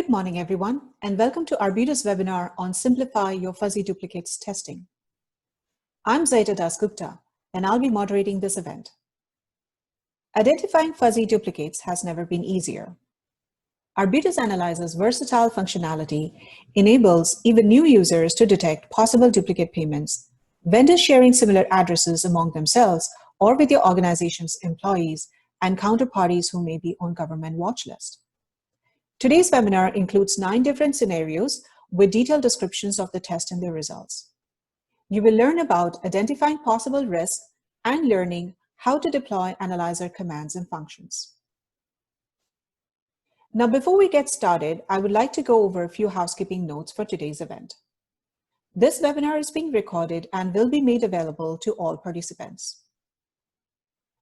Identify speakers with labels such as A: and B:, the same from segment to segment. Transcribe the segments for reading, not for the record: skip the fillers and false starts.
A: Good morning, everyone, and welcome to Arbutus webinar on Simplify Your Fuzzy Duplicates Testing. I'm Zaita Dasgupta, and I'll be moderating this event. Identifying fuzzy duplicates has never been easier. Arbutus Analyzer's versatile functionality enables even new users to detect possible duplicate payments, vendors sharing similar addresses among themselves or with your organization's employees, and counterparties who may be on government watch list. Today's webinar includes 9 different scenarios with detailed descriptions of the test and their results. You will learn about identifying possible risks and learning how to deploy analyzer commands and functions. Now, before we get started, I would like to go over a few housekeeping notes for today's event. This webinar is being recorded and will be made available to all participants.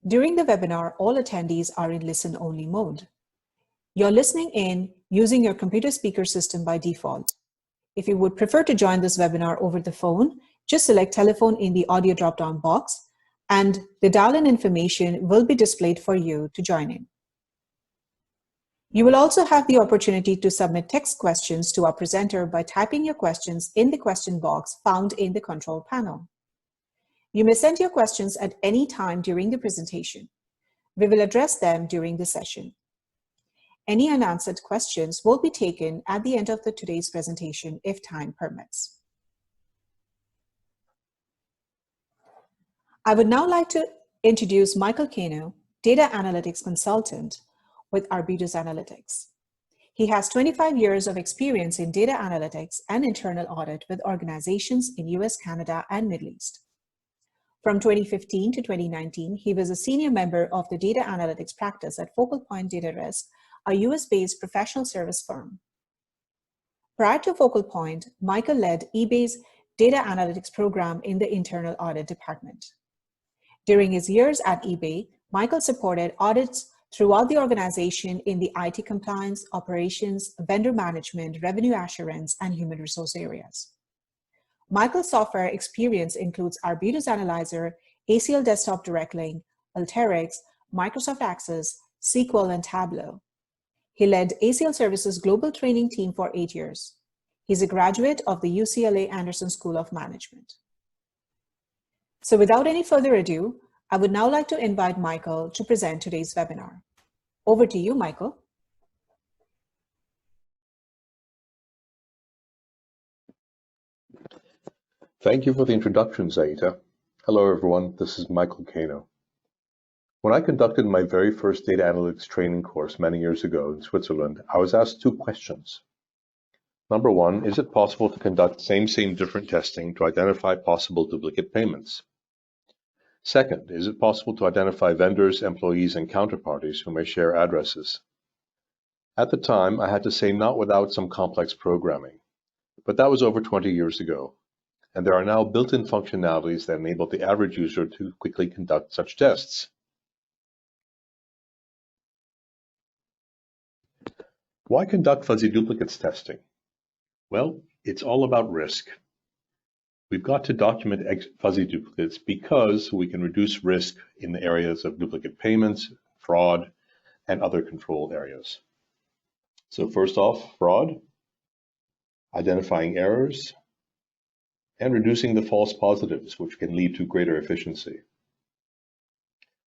A: During the webinar, all attendees are in listen-only mode. You're listening in using your computer speaker system by default. If you would prefer to join this webinar over the phone, just select telephone in the audio drop-down box, and the dial-in information will be displayed for you to join in. You will also have the opportunity to submit text questions to our presenter by typing your questions in the question box found in the control panel. You may send your questions at any time during the presentation. We will address them during the session. Any unanswered questions will be taken at the end of today's presentation if time permits. I would now like to introduce Michael Kano, Data Analytics Consultant with Arbutus Analytics. He has 25 years of experience in data analytics and internal audit with organizations in US, Canada, and Middle East. From 2015 to 2019, he was a senior member of the data analytics practice at Focal Point Data Risk, a US-based professional service firm. Prior to Focal Point, Michael led eBay's data analytics program in the internal audit department. During his years at eBay, Michael supported audits throughout the organization in the IT compliance, operations, vendor management, revenue assurance, and human resource areas. Michael's software experience includes Arbutus Analyzer, ACL Desktop Direct Link, Alteryx, Microsoft Access, SQL, and Tableau. He led ACL Services' global training team for 8 years. He's a graduate of the UCLA Anderson School of Management. So without any further ado, I would now like to invite Michael to present today's webinar. Over to you, Michael.
B: Thank you for the introduction, Zaita. Hello, everyone. This is Michael Kano. When I conducted my very first data analytics training course many years ago in Switzerland, I was asked 2 questions. Number 1, is it possible to conduct same different testing to identify possible duplicate payments? Second, is it possible to identify vendors, employees, and counterparties who may share addresses? At the time, I had to say not without some complex programming, but that was over 20 years ago, and there are now built-in functionalities that enable the average user to quickly conduct such tests. Why conduct fuzzy duplicates testing? Well, it's all about risk. We've got to document fuzzy duplicates because we can reduce risk in the areas of duplicate payments, fraud, and other control areas. So first off, fraud, identifying errors, and reducing the false positives, which can lead to greater efficiency.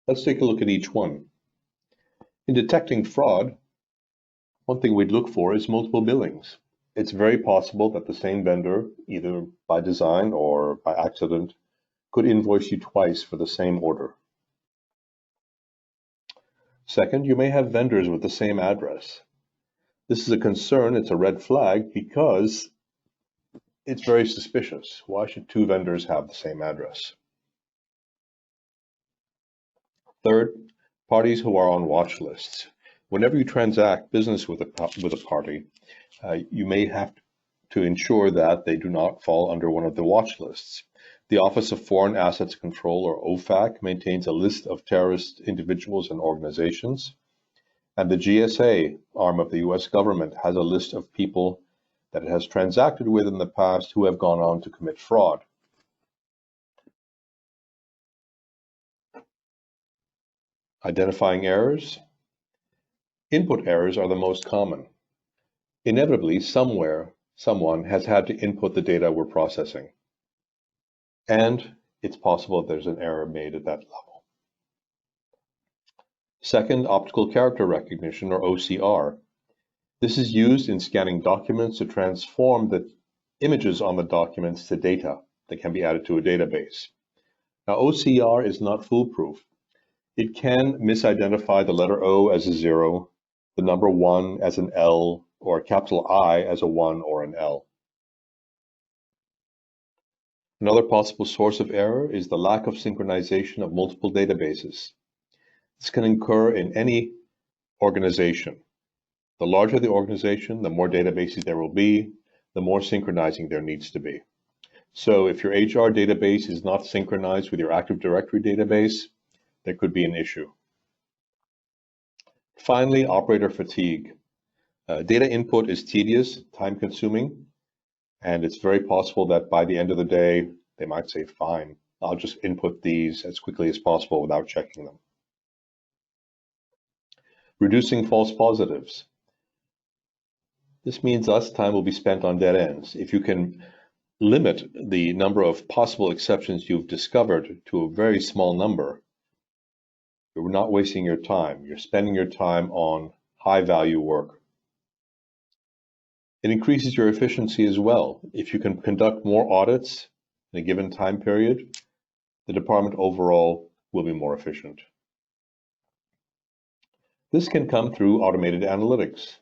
B: Let's take a look at each one. In detecting fraud, one thing we'd look for is multiple billings. It's very possible that the same vendor, either by design or by accident, could invoice you twice for the same order. Second, you may have vendors with the same address. This is a concern, it's a red flag, because it's very suspicious. Why should 2 vendors have the same address? Third, parties who are on watch lists. Whenever you transact business with a party, you may have to ensure that they do not fall under one of the watch lists. The Office of Foreign Assets Control, or OFAC, maintains a list of terrorist individuals and organizations, and the GSA, arm of the US government, has a list of people that it has transacted with in the past who have gone on to commit fraud. Identifying errors. Input errors are the most common. Inevitably, somewhere, someone has had to input the data we're processing. And it's possible there's an error made at that level. Second, optical character recognition, or OCR. This is used in scanning documents to transform the images on the documents to data that can be added to a database. Now, OCR is not foolproof. It can misidentify the letter O as a 0, the number 1 as an L, or a capital I as a 1 or an L. Another possible source of error is the lack of synchronization of multiple databases. This can occur in any organization. The larger the organization, the more databases there will be, the more synchronizing there needs to be. So if your HR database is not synchronized with your Active Directory database, there could be an issue. Finally, operator fatigue. Data input is tedious, time-consuming, and it's very possible that by the end of the day, they might say, fine, I'll just input these as quickly as possible without checking them. Reducing false positives. This means less time will be spent on dead ends. If you can limit the number of possible exceptions you've discovered to a very small number, you're not wasting your time. You're spending your time on high-value work. It increases your efficiency as well. If you can conduct more audits in a given time period, the department overall will be more efficient. This can come through automated analytics.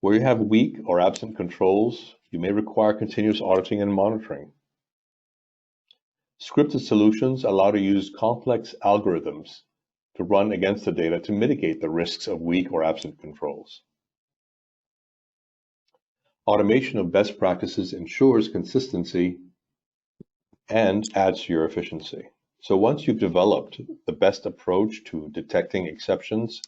B: Where you have weak or absent controls, you may require continuous auditing and monitoring. Scripted solutions allow to use complex algorithms to run against the data to mitigate the risks of weak or absent controls. Automation of best practices ensures consistency and adds to your efficiency. So once you've developed the best approach to detecting exceptions,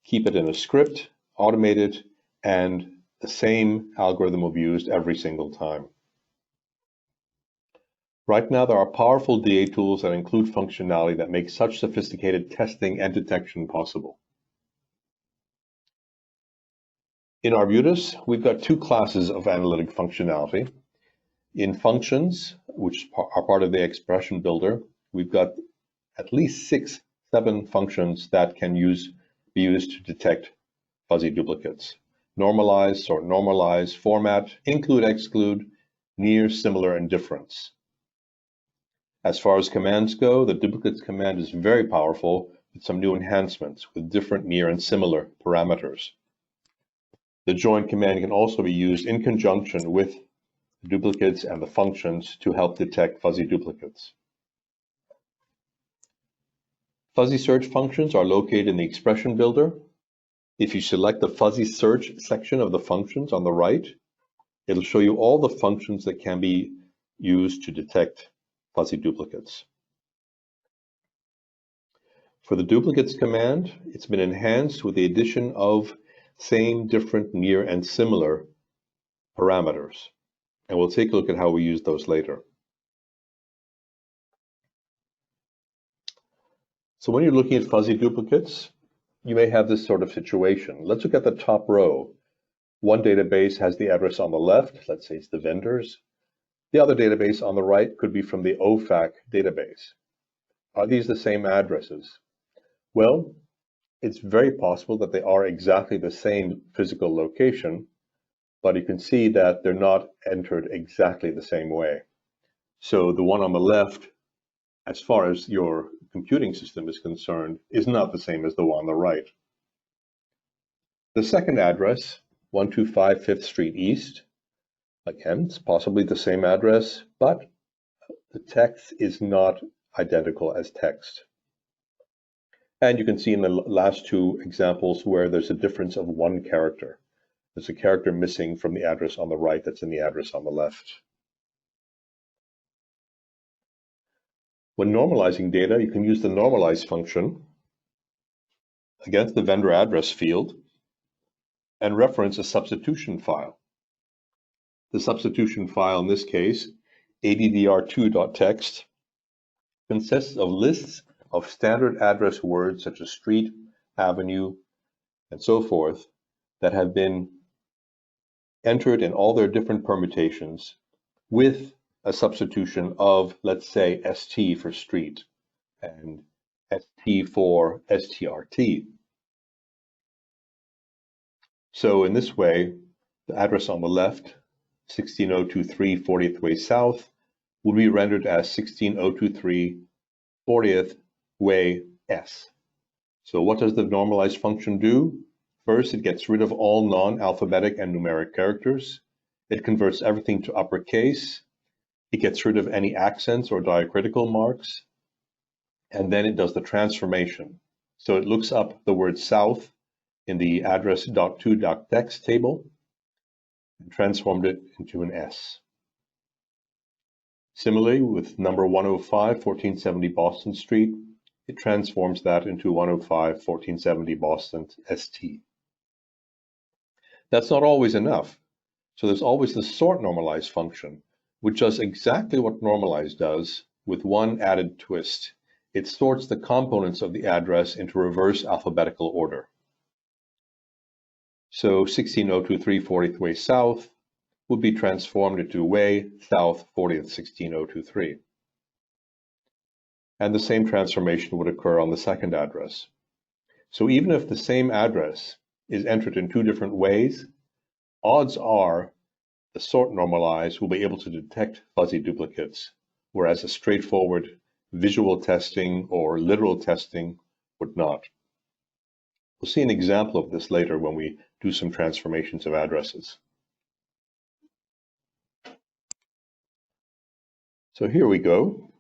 B: keep it in a script, automate it, and the same algorithm will be used every single time. Right now, there are powerful DA tools that include functionality that make such sophisticated testing and detection possible. In Arbutus, we've got two classes of analytic functionality. In functions, which are part of the expression builder, we've got at least 7 functions that can be used to detect fuzzy duplicates. Normalize, sort, normalize, format, include, exclude, near, similar, and difference. As far as commands go, the duplicates command is very powerful with some new enhancements with different, near, and similar parameters. The join command can also be used in conjunction with the duplicates and the functions to help detect fuzzy duplicates. Fuzzy search functions are located in the expression builder. If you select the fuzzy search section of the functions on the right, it'll show you all the functions that can be used to detect fuzzy duplicates. For the duplicates command, it's been enhanced with the addition of same, different, near, and similar parameters. And we'll take a look at how we use those later. So when you're looking at fuzzy duplicates, you may have this sort of situation. Let's look at the top row. One database has the address on the left, let's say it's the vendors. The other database on the right could be from the OFAC database. Are these the same addresses? Well, it's very possible that they are exactly the same physical location, but you can see that they're not entered exactly the same way. So the one on the left, as far as your computing system is concerned, is not the same as the one on the right. The second address, 125 5th Street East, again, it's possibly the same address, but the text is not identical as text. And you can see in the last two examples where there's a difference of one character. There's a character missing from the address on the right that's in the address on the left. When normalizing data, you can use the normalize function against the vendor address field and reference a substitution file. The substitution file in this case, addr2.txt, consists of lists of standard address words such as street, avenue, and so forth that have been entered in all their different permutations with a substitution of, let's say, ST for street and ST for STRT. So in this way, the address on the left, 16023 40th Way South, will be rendered as 16023 40th Way S. So what does the normalize function do? First, it gets rid of all non-alphabetic and numeric characters. It converts everything to uppercase. It gets rid of any accents or diacritical marks. And then it does the transformation. So it looks up the word south in the address.to.text table and transformed it into an S. Similarly, with number 105, 1470 Boston Street, it transforms that into 105, 1470 Boston ST. That's not always enough. So there's always the sort normalize function, which does exactly what normalize does with one added twist. It sorts the components of the address into reverse alphabetical order. So 16023 40th Way South would be transformed into Way South 40th 16023. And the same transformation would occur on the second address. So even if the same address is entered in two different ways, odds are the sort normalize will be able to detect fuzzy duplicates, whereas a straightforward visual testing or literal testing would not. We'll see an example of this later when we do some transformations of addresses. So here we go.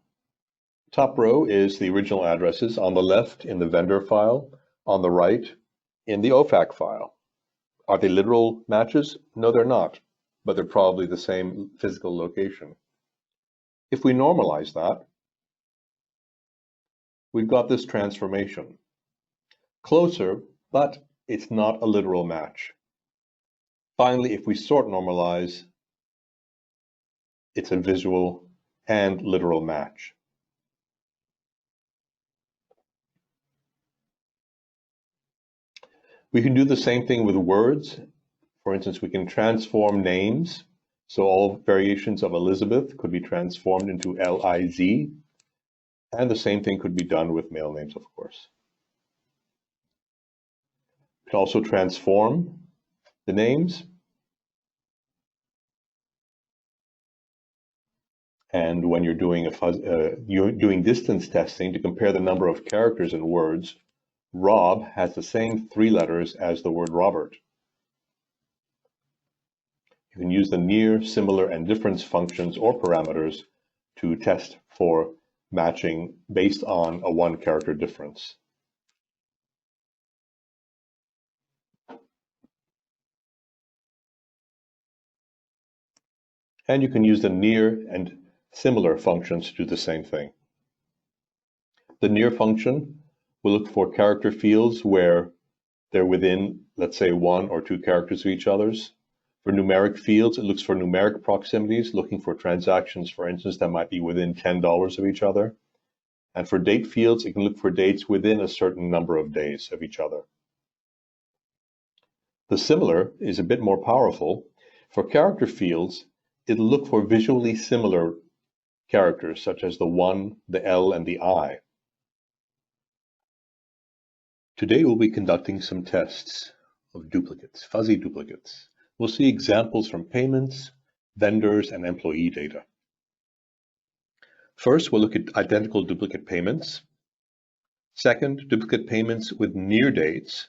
B: Top row is the original addresses, on the left in the vendor file, on the right in the OFAC file. Are they literal matches? No, they're not, but they're probably the same physical location. If we normalize that, we've got this transformation. Closer, but it's not a literal match. Finally, if we sort normalize, it's a visual and literal match. We can do the same thing with words. For instance, we can transform names. So all variations of Elizabeth could be transformed into Liz. And the same thing could be done with male names, of course. We can also transform the names. And when you're doing distance testing to compare the number of characters in words, Rob has the same 3 letters as the word Robert. You can use the near, similar, and difference functions or parameters to test for matching based on a 1-character difference. And you can use the near and similar functions to do the same thing. The near function will look for character fields where they're within, let's say, 1 or 2 characters of each other's. For numeric fields, it looks for numeric proximities, looking for transactions, for instance, that might be within $10 of each other. And for date fields, it can look for dates within a certain number of days of each other. The similar is a bit more powerful. For character fields, it'll look for visually similar characters, such as the 1, the L, and the I. Today we'll be conducting some tests of duplicates, fuzzy duplicates. We'll see examples from payments, vendors, and employee data. First, we'll look at identical duplicate payments. Second, duplicate payments with near dates.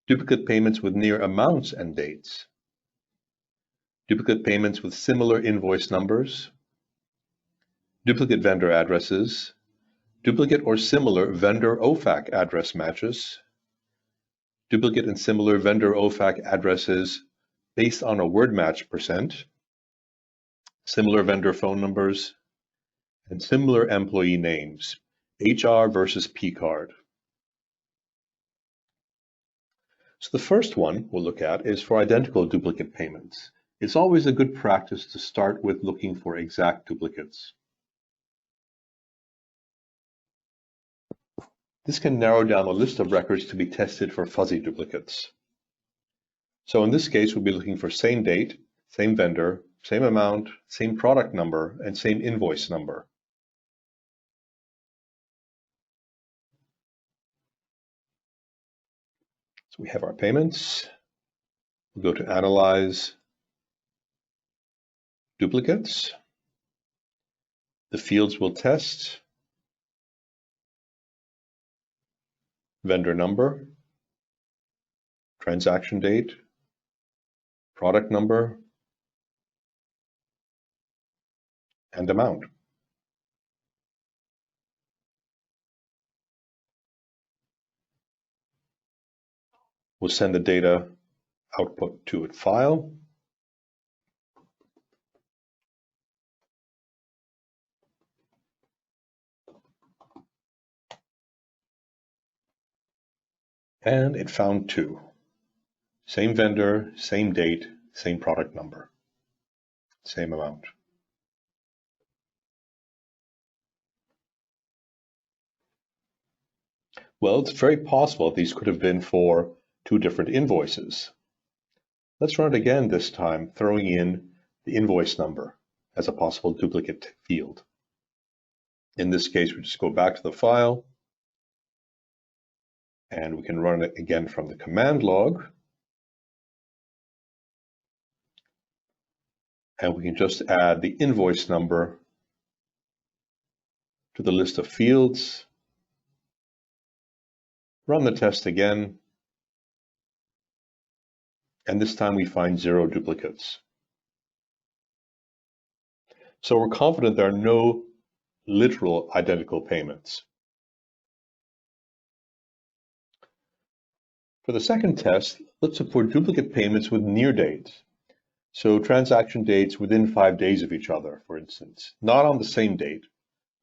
B: Duplicate payments with near amounts and dates. Duplicate payments with similar invoice numbers. Duplicate vendor addresses. Duplicate or similar Vendor-OFAC address matches. Duplicate and similar Vendor-OFAC addresses based on a word match percent. Similar vendor phone numbers. And similar employee names, HR versus P-card. So the first one we'll look at is for identical duplicate payments. It's always a good practice to start with looking for exact duplicates. This can narrow down a list of records to be tested for fuzzy duplicates. So in this case, we'll be looking for same date, same vendor, same amount, same product number, and same invoice number. So we have our payments. We'll go to Analyze Duplicates. The fields will test vendor number, transaction date, product number, and amount. We'll send the data output to a file. And it found two. Same vendor, same date, same product number, same amount. Well, it's very possible these could have been for two different invoices. Let's run it again this time, throwing in the invoice number as a possible duplicate field. In this case, we just go back to the file, and we can run it again from the command log. And we can just add the invoice number to the list of fields. Run the test again. And this time we find 0 duplicates. So we're confident there are no literal identical payments. For the second test, let's look for duplicate payments with near dates. So transaction dates within 5 days of each other, for instance, not on the same date,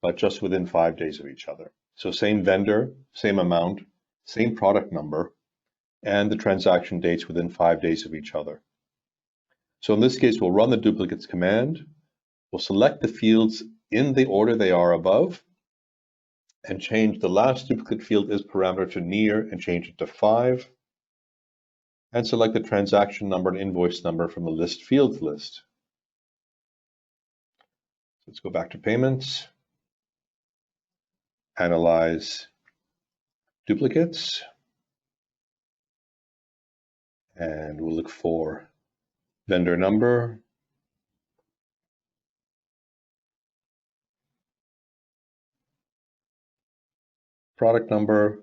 B: but just within 5 days of each other. So same vendor, same amount, same product number, and the transaction dates within 5 days of each other. So in this case, we'll run the duplicates command. We'll select the fields in the order they are above and change the last duplicate field is parameter to near and change it to 5. And select the transaction number and invoice number from the list fields list. Let's go back to payments, analyze duplicates, and we'll look for vendor number, product number,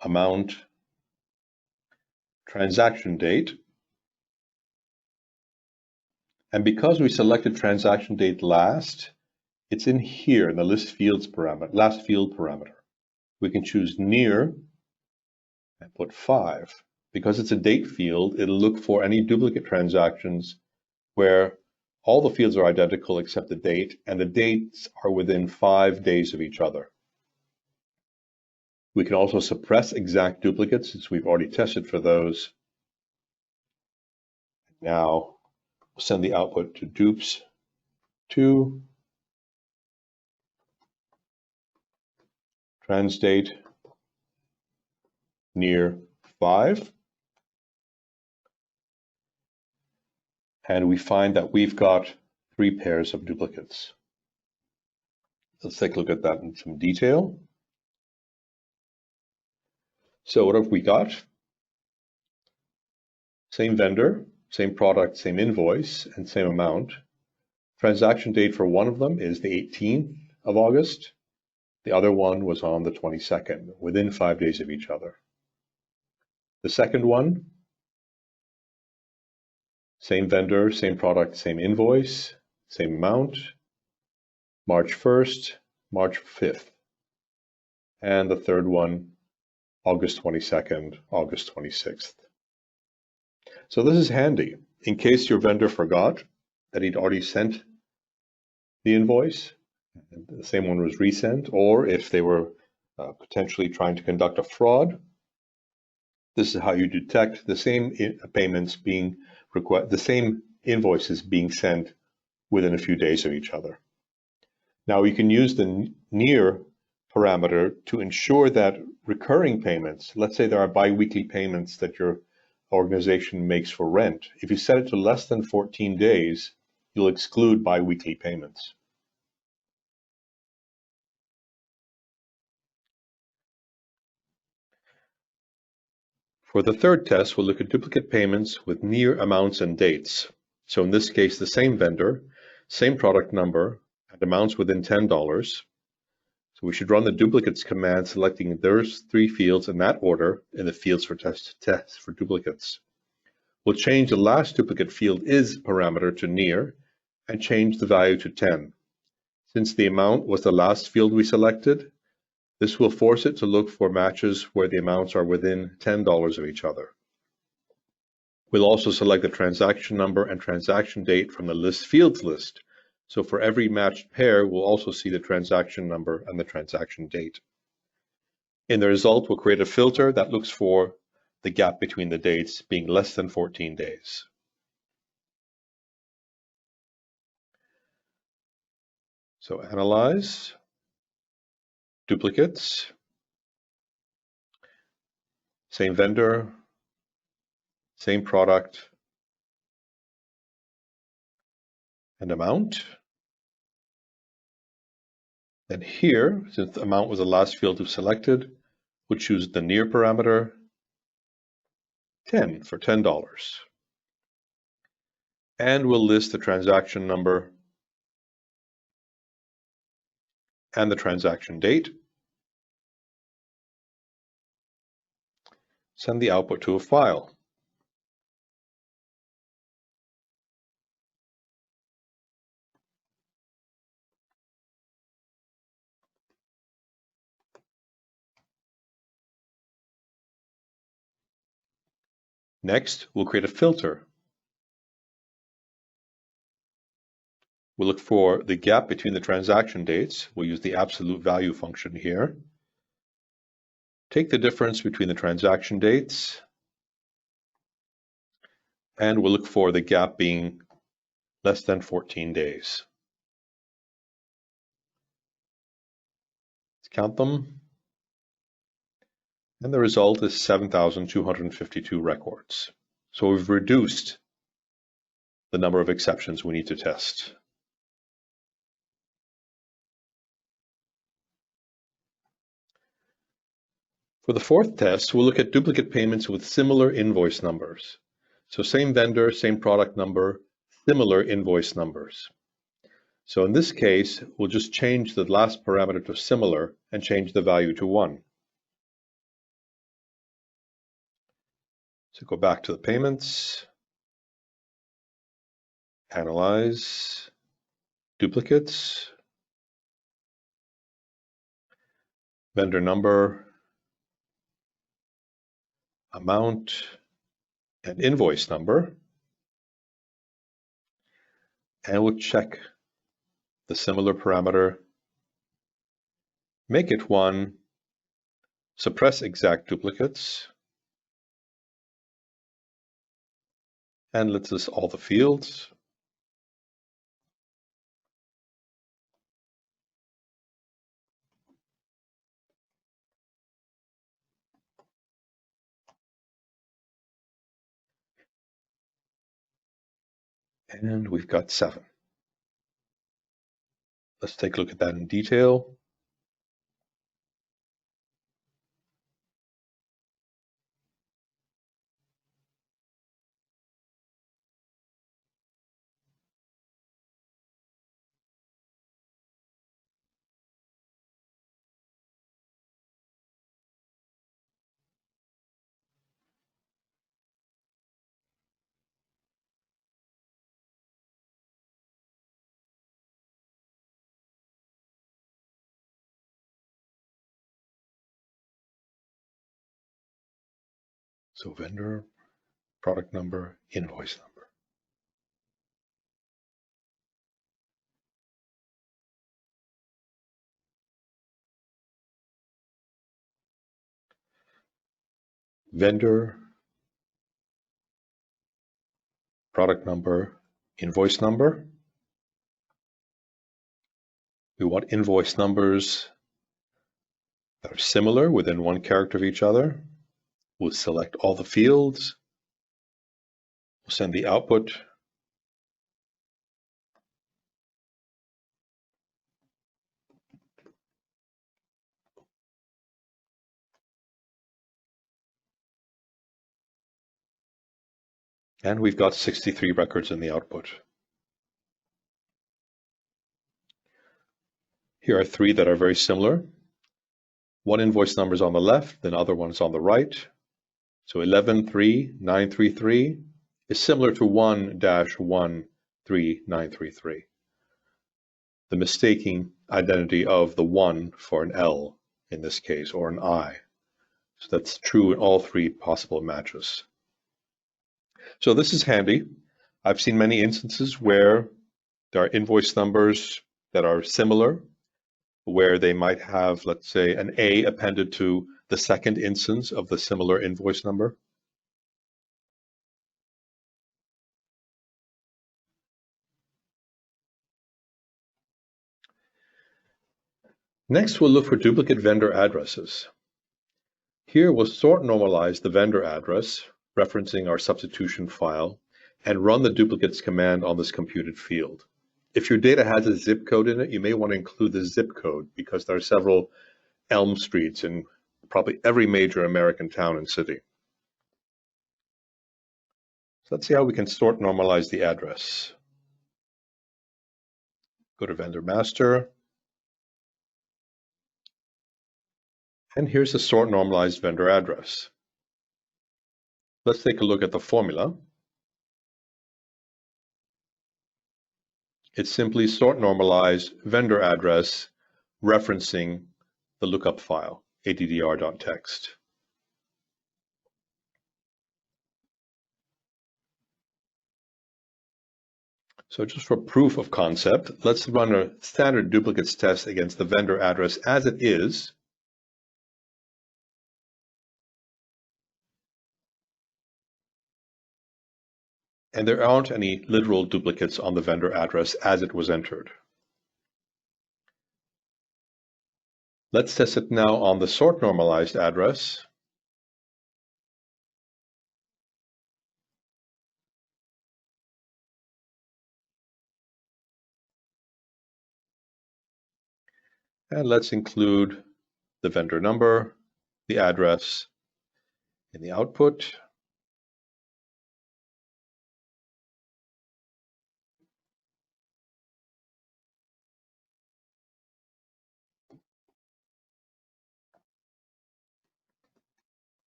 B: amount, transaction date. And because we selected transaction date last, it's in here in the list fields parameter, last field parameter. We can choose near and put 5. Because it's a date field, it'll look for any duplicate transactions where all the fields are identical except the date, and the dates are within 5 days of each other. We can also suppress exact duplicates since we've already tested for those. Now we'll send the output to dupes 2, transdate near 5. And we find that we've got 3 pairs of duplicates. Let's take a look at that in some detail. So what have we got? Same vendor, same product, same invoice, and same amount. Transaction date for one of them is the 18th of August. The other one was on the 22nd, within 5 days of each other. The second one, same vendor, same product, same invoice, same amount, March 1st, March 5th. And the third one, August 22nd, August 26th. So this is handy. In case your vendor forgot that he'd already sent the invoice, and the same one was resent, or if they were potentially trying to conduct a fraud, this is how you detect the same payments being requested, the same invoices being sent within a few days of each other. Now you can use the near parameter to ensure that recurring payments, let's say there are bi-weekly payments that your organization makes for rent, if you set it to less than 14 days, you'll exclude bi-weekly payments. For the third test, we'll look at duplicate payments with near amounts and dates. So in this case, the same vendor, same product number, and amounts within $10. So we should run the duplicates command, selecting those three fields in that order in the fields for test for duplicates. We'll change the last duplicate field is parameter to near and change the value to 10. Since the amount was the last field we selected, this will force it to look for matches where the amounts are within $10 of each other. We'll also select the transaction number and transaction date from the list fields list. So for every matched pair, we'll also see the transaction number and the transaction date. In the result, we'll create a filter that looks for the gap between the dates being less than 14 days. So analyze, duplicates, same vendor, same product, and amount. Then here, since the amount was the last field we selected, we'll choose the near parameter, 10 for $10. And we'll list the transaction number and the transaction date. Send the output to a file. Next, we'll create a filter. We'll look for the gap between the transaction dates. We'll use the absolute value function here. Take the difference between the transaction dates, and we'll look for the gap being less than 14 days. Let's count them. And the result is 7,252 records. So we've reduced the number of exceptions we need to test. For the fourth test, we'll look at duplicate payments with similar invoice numbers. So same vendor, same product number, similar invoice numbers. So in this case, we'll just change the last parameter to similar and change the value to 1. So go back to the payments, analyze, duplicates, vendor number, amount, and invoice number. And we'll check the similar parameter, make it 1, suppress exact duplicates, and let's list all the fields. And we've got 7. Let's take a look at that in detail. So vendor, product number, invoice number. Vendor, product number, invoice number. We want invoice numbers that are similar within one character of each other. We'll select all the fields. We'll send the output. And we've got 63 records in the output. Here are 3 that are very similar. One invoice number is on the left, then other one is on the right. So 113933 is similar to 1-13933. The mistaking identity of the 1 for an L in this case, or an I. So that's true in all 3 possible matches. So this is handy. I've seen many instances where there are invoice numbers that are similar, where they might have, let's say, an A appended to the second instance of the similar invoice number. Next, we'll look for duplicate vendor addresses. Here we'll sort normalize the vendor address, referencing our substitution file, and run the duplicates command on this computed field. If your data has a zip code in it, you may want to include the zip code because there are several Elm Streets in probably every major American town and city. So let's see how we can sort normalize the address. Go to Vendor Master. And here's the sort normalized vendor address. Let's take a look at the formula. It's simply sort normalize vendor address referencing the lookup file, addr.txt. So just for proof of concept, let's run a standard duplicates test against the vendor address as it is. And there aren't any literal duplicates on the vendor address as it was entered. Let's test it now on the sort normalized address. And let's include the vendor number, the address in the output.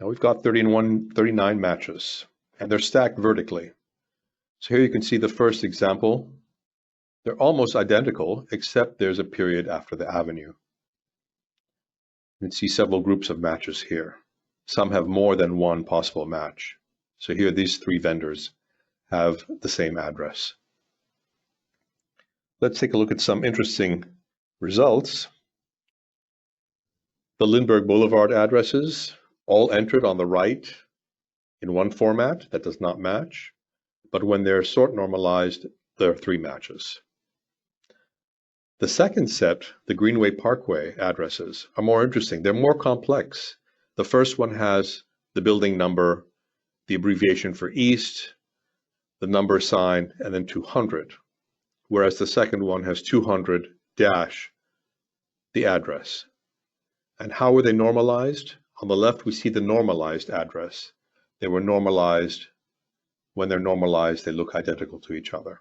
B: Now we've got 39 matches, and they're stacked vertically. So here you can see the first example. They're almost identical, except there's a period after the avenue. You can see several groups of matches here. Some have more than one possible match. So here these 3 vendors have the same address. Let's take a look at some interesting results. The Lindbergh Boulevard addresses, all entered on the right in one format that does not match, but when they're sort normalized, there are 3 matches. The second set, the Greenway Parkway addresses, are more interesting. They're more complex. The first one has the building number, the abbreviation for East, the number sign, and then 200, whereas the second one has 200 dash the address. And how were they normalized? On the left, we see the normalized address. They were normalized. When they're normalized, they look identical to each other,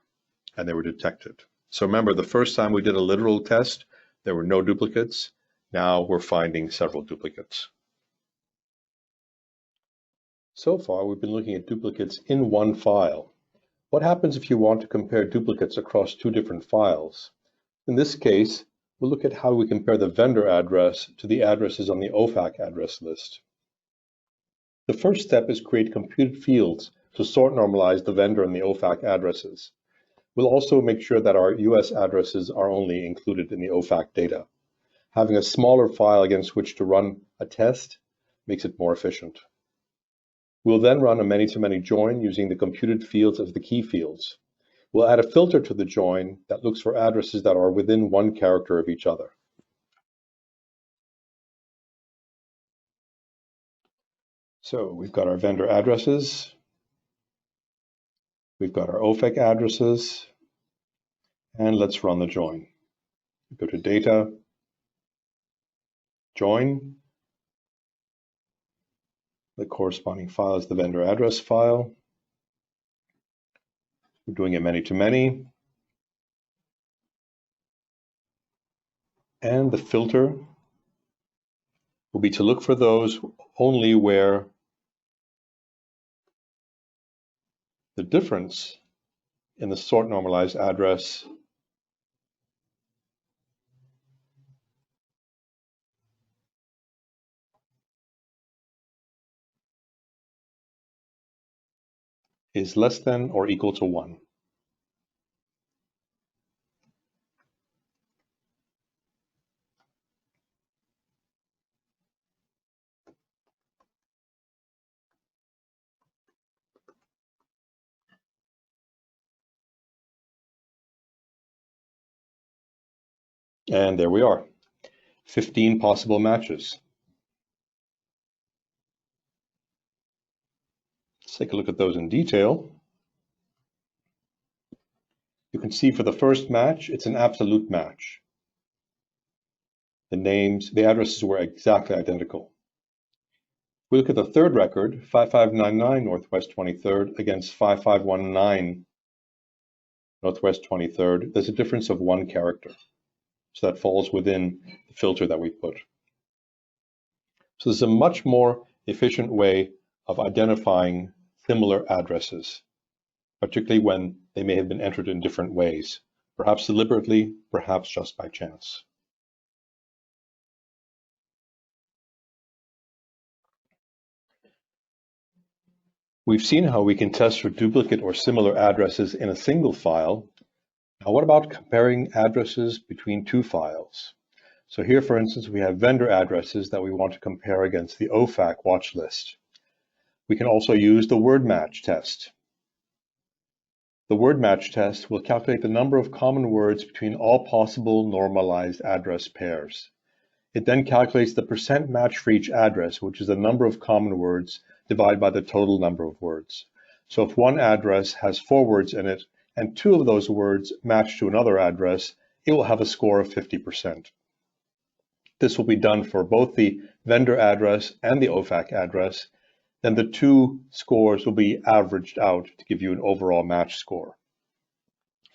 B: and they were detected. So remember, the first time we did a literal test, there were no duplicates. Now we're finding several duplicates. So far, we've been looking at duplicates in one file. What happens if you want to compare duplicates across 2 different files? In this case, we'll look at how we compare the vendor address to the addresses on the OFAC address list. The first step is create computed fields to sort normalize the vendor and the OFAC addresses. We'll also make sure that our US addresses are only included in the OFAC data. Having a smaller file against which to run a test makes it more efficient. We'll then run a many-to-many join using the computed fields as the key fields. We'll add a filter to the join that looks for addresses that are within one character of each other. So we've got our vendor addresses, we've got our OFAC addresses, and let's run the join. Go to Data, Join. The corresponding file is the vendor address file. We're doing it many-to-many. And the filter will be to look for those only where the difference in the sort normalized address is less than or equal to 1. And there we are, 15 possible matches. Let's take a look at those in detail. You can see for the first match, it's an absolute match. The addresses were exactly identical. If we look at the third record, 5599 Northwest 23rd against 5519 Northwest 23rd, there's a difference of 1 character. So that falls within the filter that we put. So this is a much more efficient way of identifying similar addresses, particularly when they may have been entered in different ways, perhaps deliberately, perhaps just by chance. We've seen how we can test for duplicate or similar addresses in a single file. Now, what about comparing addresses between 2 files? So here, for instance, we have vendor addresses that we want to compare against the OFAC watch list. We can also use the word match test. The word match test will calculate the number of common words between all possible normalized address pairs. It then calculates the percent match for each address, which is the number of common words divided by the total number of words. So if one address has 4 words in it, and 2 of those words match to another address, it will have a score of 50%. This will be done for both the vendor address and the OFAC address. Then the 2 scores will be averaged out to give you an overall match score.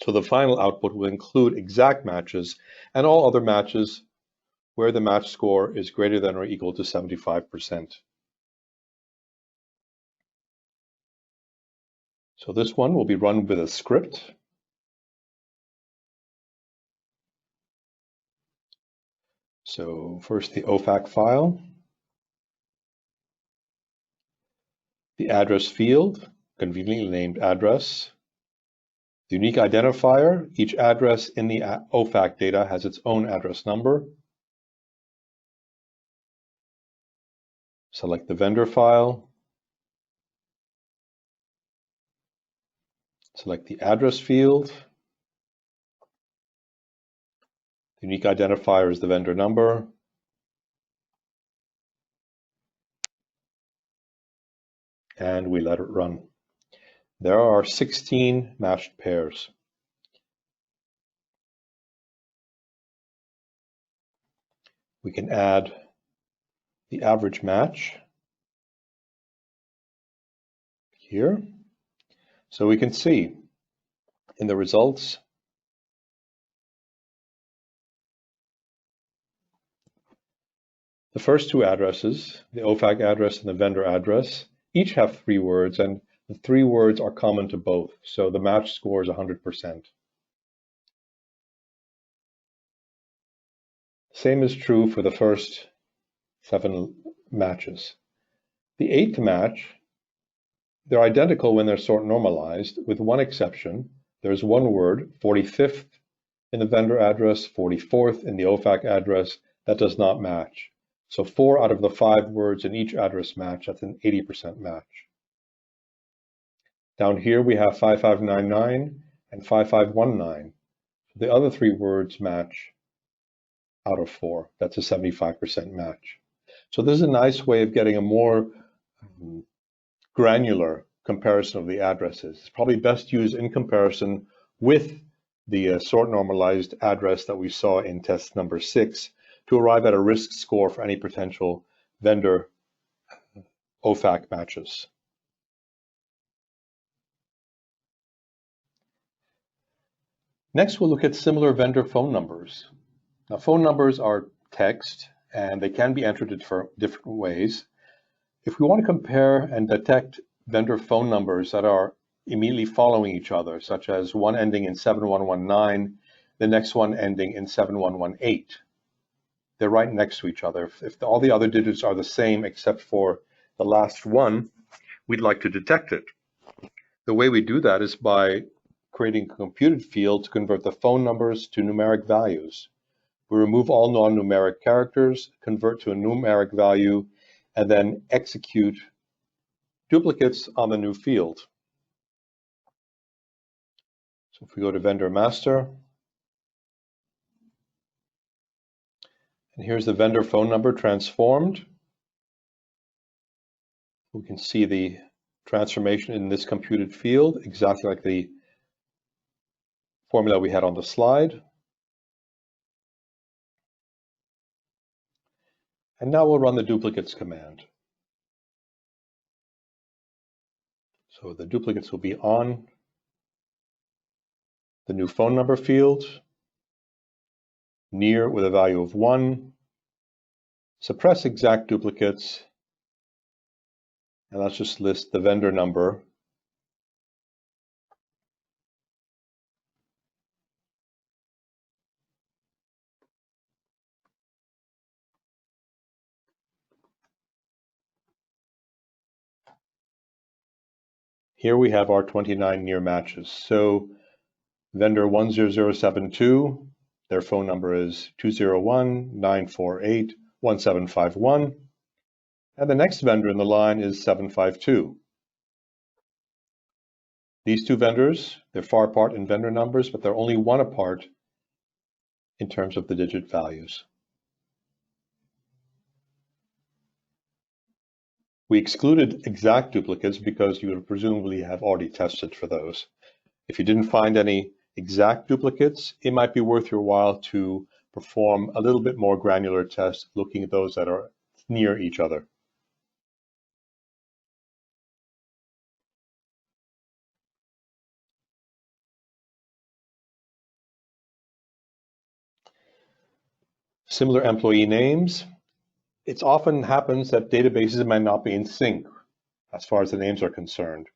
B: So the final output will include exact matches and all other matches where the match score is greater than or equal to 75%. So this one will be run with a script. So first the OFAC file, the address field, conveniently named address, the unique identifier. Each address in the OFAC data has its own address number. Select the vendor file, select the address field. The unique identifier is the vendor number. And we let it run. There are 16 matched pairs. We can add the average match here. So we can see in the results the first 2 addresses, the OFAC address and the vendor address, each have 3 words, and the 3 words are common to both. So the match score is 100%. Same is true for the first 7 matches. The 8th match, they're identical when they're sort normalized, with one exception. There's one word, 45th in the vendor address, 44th in the OFAC address, that does not match. So 4 out of the 5 words in each address match, that's an 80% match. Down here we have 5599 and 5519. The other three words match out of 4. That's a 75% match. So this is a nice way of getting a more granular comparison of the addresses. It's probably best used in comparison with the sort normalized address that we saw in test number 6 to arrive at a risk score for any potential vendor OFAC matches. Next, we'll look at similar vendor phone numbers. Now, phone numbers are text, and they can be entered in different ways. If we want to compare and detect vendor phone numbers that are immediately following each other, such as one ending in 7119, the next one ending in 7118, they're right next to each other. If all the other digits are the same except for the last one, we'd like to detect it. The way we do that is by creating a computed field to convert the phone numbers to numeric values. We remove all non-numeric characters, convert to a numeric value, and then execute duplicates on the new field. So if we go to vendor master, and here's the vendor phone number transformed. We can see the transformation in this computed field, exactly like the formula we had on the slide. And now we'll run the duplicates command. So the duplicates will be on the new phone number field, near with a value of 1, suppress exact duplicates, and let's just list the vendor number. Here we have our 29 near matches. So vendor 10072, their phone number is 201-948-1751. And the next vendor in the line is 752. These two vendors, they're far apart in vendor numbers, but they're only one apart in terms of the digit values. We excluded exact duplicates because you would presumably have already tested for those. If you didn't find any exact duplicates, it might be worth your while to perform a little bit more granular test looking at those that are near each other. Similar employee names. It often happens that databases might not be in sync as far as the names are concerned.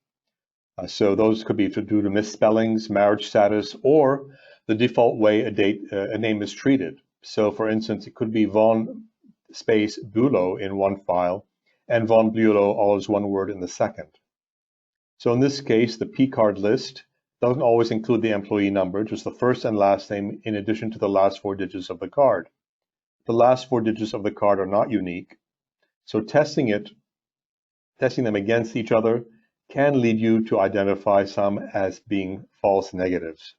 B: So those could be due to misspellings, marriage status, or the default way a name is treated. So for instance, it could be von space Bülow in one file and von Bülow all as one word in the second. So in this case, the P-card list doesn't always include the employee number, just the first and last name in addition to the last 4 digits of the card. The last 4 digits of the card are not unique. So testing them against each other can lead you to identify some as being false negatives.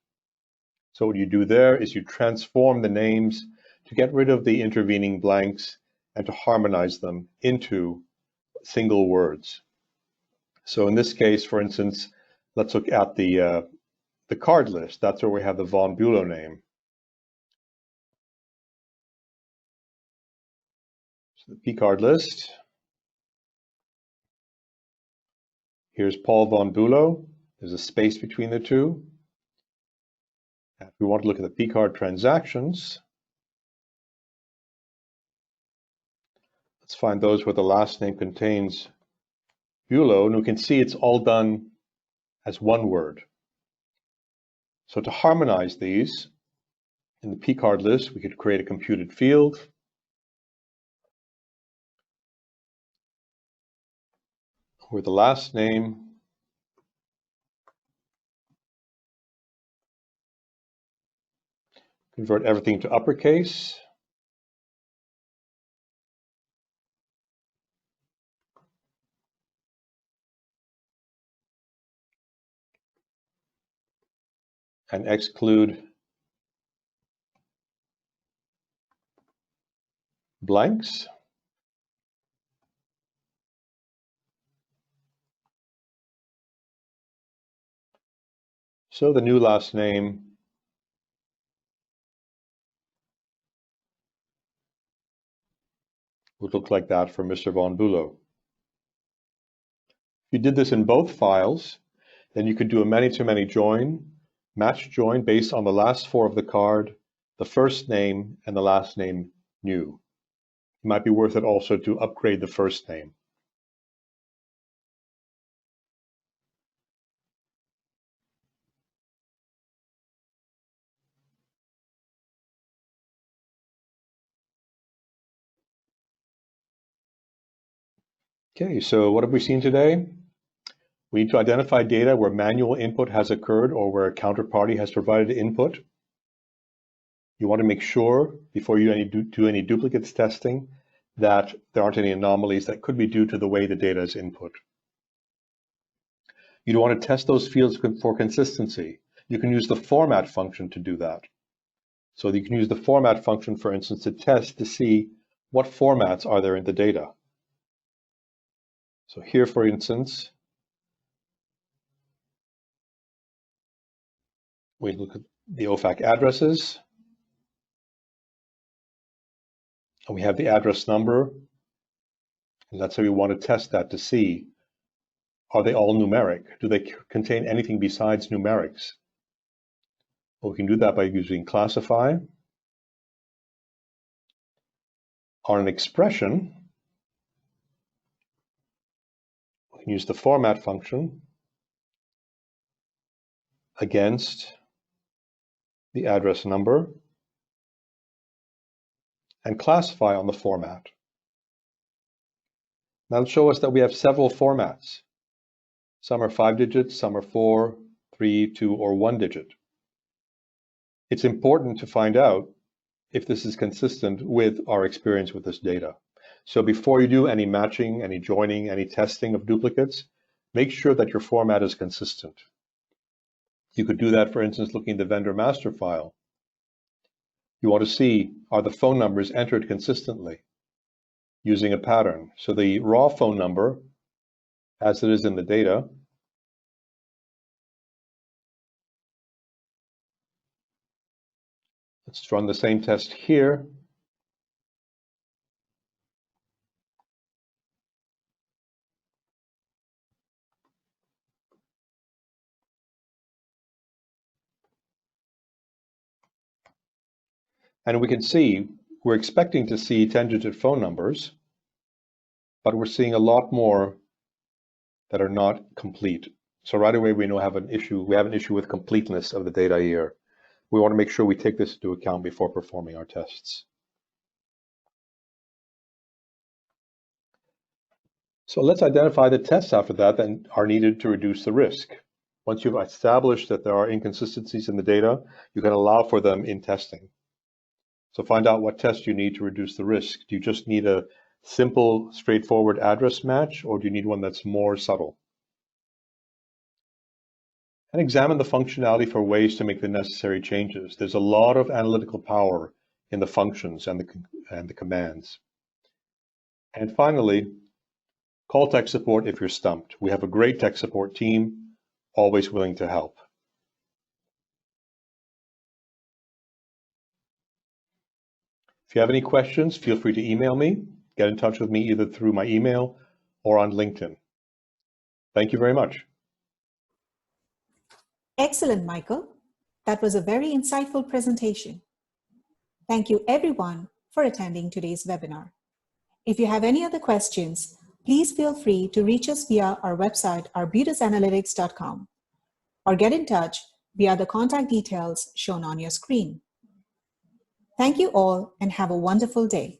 B: So what you do there is you transform the names to get rid of the intervening blanks and to harmonize them into single words. So in this case, for instance, let's look at the card list. That's where we have the von Bülow name. So the P-card list. Here's Paul von Bülow. There's a space between the two. If we want to look at the P-card transactions, let's find those where the last name contains Bülow, and we can see it's all done as one word. So to harmonize these, in the P-card list, we could create a computed field. Where the last name convert everything to uppercase. and exclude blanks. So the new last name would look like that for Mr. Von Bülow. If you did this in both files, then you could do a many-to-many join, match join based on the last four of the card, the first name, and the last name new. It might be worth it also to upgrade the first name. Okay, so what have we seen today? We need to identify data where manual input has occurred or where a counterparty has provided input. You want to make sure, before you do any duplicates testing, that there aren't any anomalies that could be due to the way the data is input. You want to test those fields for consistency. You can use the format function to do that. So you can use the format function, for instance, to test to see what formats are there in the data. So here, for instance, we look at the OFAC addresses, and we have the address number, and that's how we want to test that to see, are they all numeric? Do they contain anything besides numerics? Well, we can do that by using classify. On an expression, we can use the format function against the address number and classify on the format. That'll show us that we have several formats. Some are 5 digits, some are 4, 3, 2, or 1 digit. It's important to find out if this is consistent with our experience with this data. So before you do any matching, any joining, any testing of duplicates, make sure that your format is consistent. You could do that, for instance, looking at the vendor master file. You want to see, are the phone numbers entered consistently using a pattern? So the raw phone number, as it is in the data, let's run the same test here. And we can see, we're expecting to see 10-digit phone numbers, but we're seeing a lot more that are not complete. So right away, we have an issue with completeness of the data here. We want to make sure we take this into account before performing our tests. So let's identify the tests after that are needed to reduce the risk. Once you've established that there are inconsistencies in the data, you can allow for them in testing. So find out what test you need to reduce the risk. Do you just need a simple, straightforward address match, or do you need one that's more subtle? And examine the functionality for ways to make the necessary changes. There's a lot of analytical power in the functions and the commands. And finally, call tech support if you're stumped. We have a great tech support team, always willing to help. If you have any questions, feel free to email me. Get in touch with me either through my email or on LinkedIn. Thank you very much.
A: Excellent, Michael. That was a very insightful presentation. Thank you everyone for attending today's webinar. If you have any other questions, please feel free to reach us via our website, arbutusanalytics.com, or get in touch via the contact details shown on your screen. Thank you all and have a wonderful day.